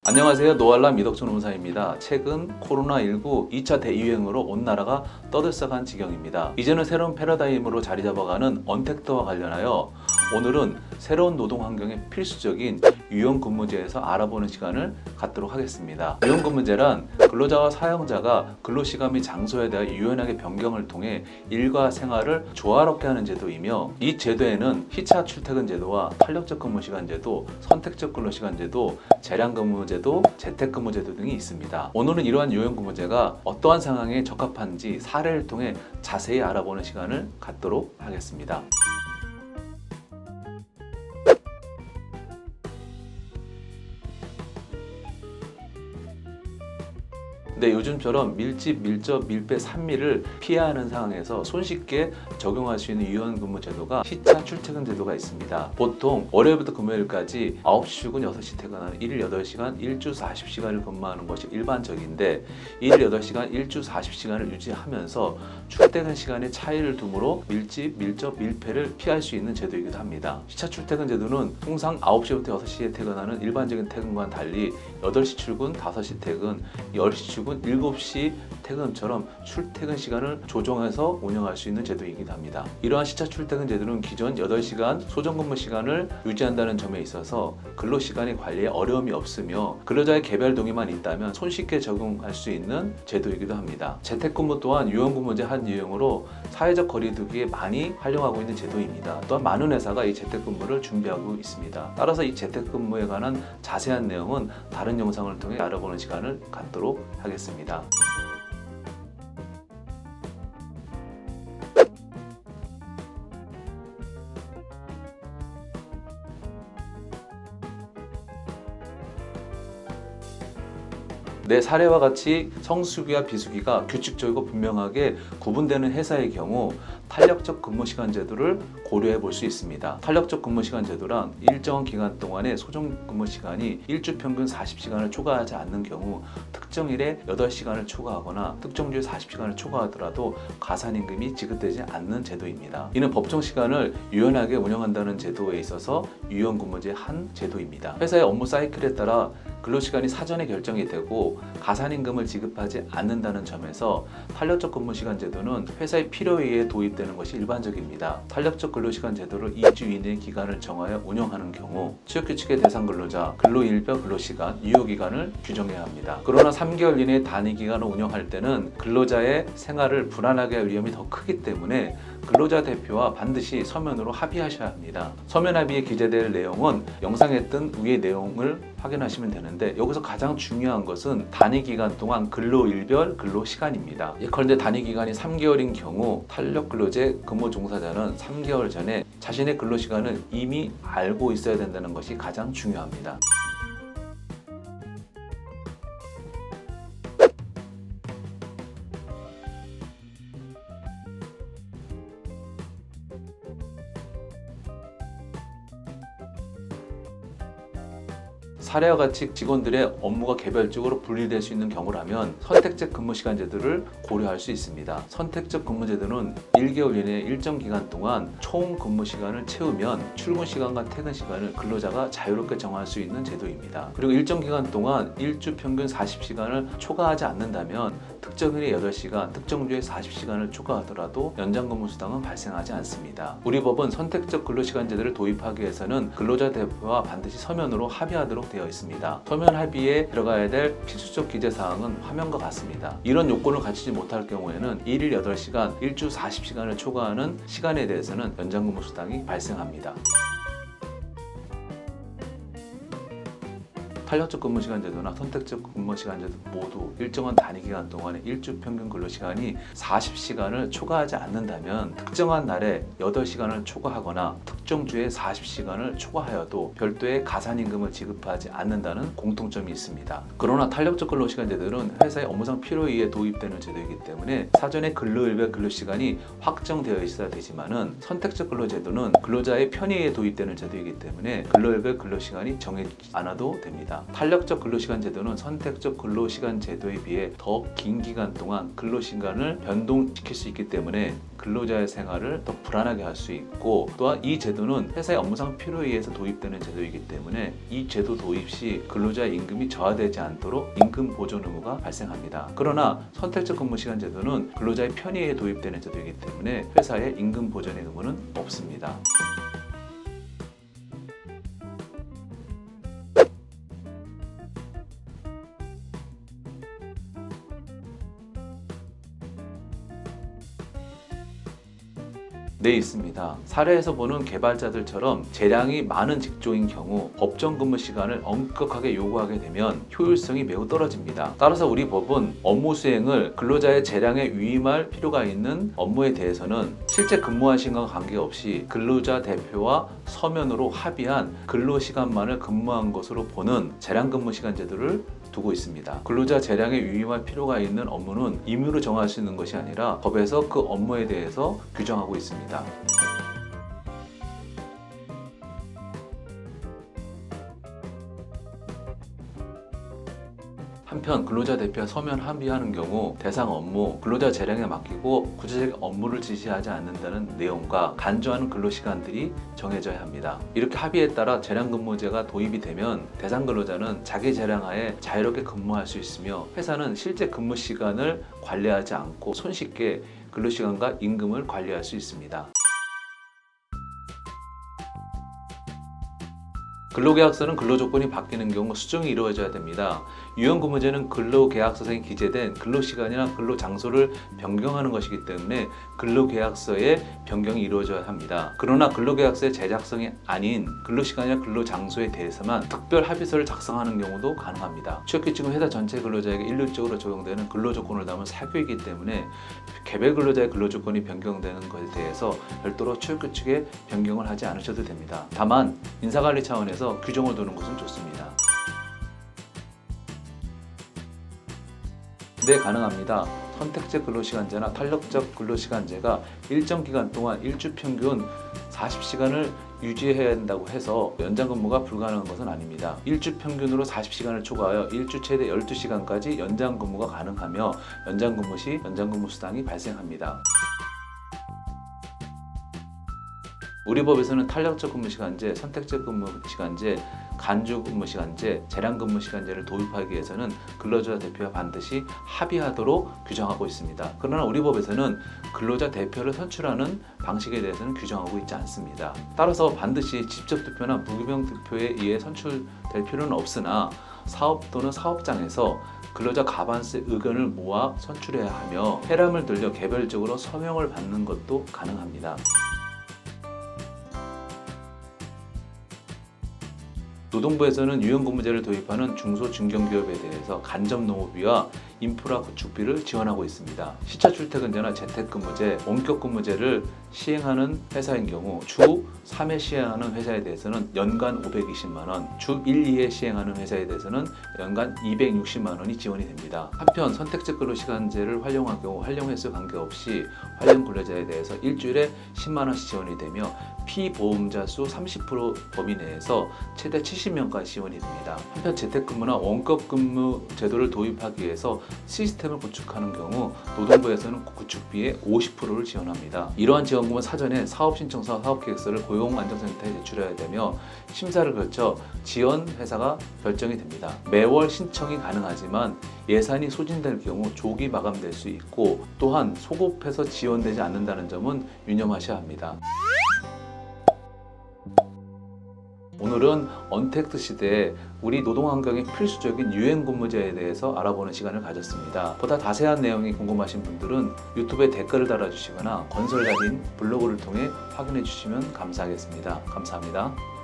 안녕하세요. 노알람 이덕준 원사입니다. 최근 코로나19 2차 대유행으로 온 나라가 떠들썩한 지경입니다. 이제는 새로운 패러다임으로 자리 잡아가는 언택트와 관련하여 오늘은 새로운 노동 환경에 필수적인 유연근무제에서 알아보는 시간을 갖도록 하겠습니다. 유연근무제란 근로자와 사용자가 근로시간 및 장소에 대해 유연하게 변경을 통해 일과 생활을 조화롭게 하는 제도이며, 이 제도에는 희차 출퇴근 제도와 탄력적 근무시간 제도, 선택적 근로시간 제도, 재량근무제도, 재택근무제도 등이 있습니다. 오늘은 이러한 유연근무제가 어떠한 상황에 적합한지 사례를 통해 자세히 알아보는 시간을 갖도록 하겠습니다. 근데 요즘처럼 밀집, 밀접, 밀폐, 산미를 피해야 하는 상황에서 손쉽게 적용할 수 있는 유연근무 제도가 시차 출퇴근 제도가 있습니다. 보통 월요일부터 금요일까지 9시 출근 6시 퇴근하는 1일 8시간 1주 40시간을 근무하는 것이 일반적인데, 1일 8시간 1주 40시간을 유지하면서 출퇴근 시간의 차이를 두므로 밀집, 밀접, 밀폐를 피할 수 있는 제도이기도 합니다. 시차 출퇴근 제도는 통상 9시부터 6시에 퇴근하는 일반적인 퇴근과는 달리 8시 출근, 5시 퇴근, 10시 출근, 7시 퇴근처럼 출퇴근 시간을 조정해서 운영할 수 있는 제도이기도 합니다. 이러한 시차 출퇴근 제도는 기존 8시간 소정근무 시간을 유지한다는 점에 있어서 근로시간의 관리에 어려움이 없으며, 근로자의 개별 동의만 있다면 손쉽게 적용할 수 있는 제도이기도 합니다. 재택근무 또한 유연근무제 한 유형으로 사회적 거리두기에 많이 활용하고 있는 제도입니다. 또한 많은 회사가 이 재택근무를 준비하고 있습니다. 따라서 이 재택근무에 관한 자세한 내용은 다른 영상을 통해 알아보는 시간을 갖도록 하겠습니다. 내 사례와 같이 성수기와 비수기가 규칙적이고 분명하게 구분되는 회사의 경우 탄력적 근무시간 제도를 고려해 볼 수 있습니다. 탄력적 근무시간 제도란 일정 기간 동안의 소정 근무시간이 일주 평균 40시간을 초과하지 않는 경우 특정일에 8시간을 초과하거나 특정주에 40시간을 초과하더라도 가산임금이 지급되지 않는 제도입니다. 이는 법정 시간을 유연하게 운영한다는 제도에 있어서 유연근무제 한 제도입니다. 회사의 업무 사이클에 따라 근로시간이 사전에 결정이 되고 가산임금을 지급하지 않는다는 점에서 탄력적 근무시간 제도는 회사의 필요에 의해 도입되는 것이 일반적입니다. 탄력적 근로시간 제도를 2주 이내의 기간을 정하여 운영하는 경우 취업규칙의 대상 근로자, 근로일별 근로시간, 유효기간을 규정해야 합니다. 그러나 3개월 이내의 단위기간을 운영할 때는 근로자의 생활을 불안하게 할 위험이 더 크기 때문에 근로자 대표와 반드시 서면으로 합의하셔야 합니다. 서면 합의에 기재될 내용은 영상에 뜬 위의 내용을 확인하시면 되는데, 여기서 가장 중요한 것은 단위기간 동안 근로일별 근로시간입니다. 예컨대 단위기간이 3개월인 경우 탄력근로제 근무 종사자는 3개월 전에 자신의 근로시간을 이미 알고 있어야 된다는 것이 가장 중요합니다. 사례와 같이 직원들의 업무가 개별적으로 분리될 수 있는 경우라면 선택적 근무시간 제도를 고려할 수 있습니다. 선택적 근무제도는 1개월 이내 일정 기간 동안 총 근무시간을 채우면 출근 시간과 퇴근 시간을 근로자가 자유롭게 정할 수 있는 제도입니다. 그리고 일정 기간 동안 일주 평균 40시간을 초과하지 않는다면 특정일에 8시간, 특정주에 40시간을 초과하더라도 연장근무 수당은 발생하지 않습니다. 우리 법은 선택적 근로시간 제도를 도입하기 위해서는 근로자 대표와 반드시 서면으로 합의하도록 되어 있습니다. 서면 합의에 들어가야 될 필수적 기재사항은 화면과 같습니다. 이런 요건을 갖추지 못할 경우에는 1일 8시간, 1주 40시간을 초과하는 시간에 대해서는 연장근무 수당이 발생합니다. 탄력적 근무시간 제도나 선택적 근무시간 제도 모두 일정한 단위기간 동안의 일주 평균 근로시간이 40시간을 초과하지 않는다면 특정한 날에 8시간을 초과하거나 특정주에 40시간을 초과하여도 별도의 가산임금을 지급하지 않는다는 공통점이 있습니다. 그러나 탄력적 근로시간 제도는 회사의 업무상 필요에 의해 도입되는 제도이기 때문에 사전에 근로일별 근로시간이 확정되어 있어야 되지만은, 선택적 근로제도는 근로자의 편의에 의해 도입되는 제도이기 때문에 근로일별 근로시간이 정해지지 않아도 됩니다. 있습니다. 탄력적 근로시간 제도는 선택적 근로시간 제도에 비해 더 긴 기간 동안 근로시간을 변동시킬 수 있기 때문에 근로자의 생활을 더 불안하게 할 수 있고, 또한 이 제도는 회사의 업무상 필요에 의해서 도입되는 제도이기 때문에 이 제도 도입 시 근로자의 임금이 저하되지 않도록 임금 보존 의무가 발생합니다. 그러나 선택적 근무시간 제도는 근로자의 편의에 도입되는 제도이기 때문에 회사의 임금 보존의 의무는 없습니다. 네, 있습니다. 사례에서 보는 개발자들처럼 재량이 많은 직종인 경우 법정 근무 시간을 엄격하게 요구하게 되면 효율성이 매우 떨어집니다. 따라서 우리 법은 업무 수행을 근로자의 재량에 위임할 필요가 있는 업무에 대해서는 실제 근무한 시간과 관계없이 근로자 대표와 서면으로 합의한 근로시간만을 근무한 것으로 보는 재량 근무 시간 제도를 두고 있습니다. 근로자 재량에 위임할 필요가 있는 업무는 임의로 정할 수 있는 것이 아니라 법에서 그 업무에 대해서 규정하고 있습니다. 한편 근로자 대표와 서면 합의하는 경우 대상 업무, 근로자 재량에 맡기고 구체적 업무를 지시하지 않는다는 내용과 간주하는 근로시간들이 정해져야 합니다. 이렇게 합의에 따라 재량근무제가 도입이 되면 대상 근로자는 자기 재량하에 자유롭게 근무할 수 있으며 회사는 실제 근무 시간을 관리하지 않고 손쉽게 근로시간과 임금을 관리할 수 있습니다. 근로계약서는 근로조건이 바뀌는 경우 수정이 이루어져야 됩니다. 유연근무제는 근로계약서에 기재된 근로시간이나 근로장소를 변경하는 것이기 때문에 근로계약서의 변경이 이루어져야 합니다. 그러나 근로계약서의 제작성이 아닌 근로시간이나 근로장소에 대해서만 특별 합의서를 작성하는 경우도 가능합니다. 취업규칙은 회사 전체 근로자에게 일률적으로 적용되는 근로조건을 담은 사교이기 때문에 개별 근로자의 근로조건이 변경되는 것에 대해서 별도로 취업규칙에 변경을 하지 않으셔도 됩니다. 다만 인사관리 차원에서 규정을 두는 것은 좋습니다. 네, 가능합니다. 선택적 근로시간제나 탄력적 근로시간제가 일정 기간 동안 일주 평균 40시간을 유지해야 한다고 해서 연장 근무가 불가능한 것은 아닙니다. 일주 평균으로 40시간을 초과하여 일주 최대 12시간까지 연장 근무가 가능하며 연장 근무 시 연장 근무 수당이 발생합니다. 우리 법에서는 탄력적 근무시간제, 선택적 근무시간제, 간주 근무시간제, 재량 근무시간제를 도입하기 위해서는 근로자 대표와 반드시 합의하도록 규정하고 있습니다. 그러나 우리 법에서는 근로자 대표를 선출하는 방식에 대해서는 규정하고 있지 않습니다. 따라서 반드시 직접 대표나 무기명 대표에 의해 선출될 필요는 없으나 사업 또는 사업장에서 근로자 과반수의 의견을 모아 선출해야 하며 회람을 들려 개별적으로 서명을 받는 것도 가능합니다. 노동부에서는 유연근무제를 도입하는 중소 중견기업에 대해서 간접농업비와 인프라 구축비를 지원하고 있습니다. 시차 출퇴근제나 재택근무제, 원격근무제를 시행하는 회사인 경우 주 3회 시행하는 회사에 대해서는 연간 520만 원, 주 1, 2회 시행하는 회사에 대해서는 연간 260만 원이 지원이 됩니다. 한편 선택적 근로시간제를 활용할 경우 활용 횟수 관계없이 활용 근로자에 대해서 일주일에 10만 원씩 지원이 되며 피보험자 수 30% 범위 내에서 최대 70명까지 지원이 됩니다. 한편 재택근무나 원격근무 제도를 도입하기 위해서 시스템을 구축하는 경우 노동부에서는 구축비의 50%를 지원합니다. 이러한 지원금은 사전에 사업신청서와 사업계획서를 고용안정센터에 제출해야 되며 심사를 거쳐 지원 회사가 결정이 됩니다. 매월 신청이 가능하지만 예산이 소진될 경우 조기 마감될 수 있고 또한 소급해서 지원되지 않는다는 점은 유념하셔야 합니다. 오늘은 언택트 시대에 우리 노동환경에 필수적인 유연근무제에 대해서 알아보는 시간을 가졌습니다. 보다 자세한 내용이 궁금하신 분들은 유튜브에 댓글을 달아주시거나 건설자인 블로그를 통해 확인해 주시면 감사하겠습니다. 감사합니다.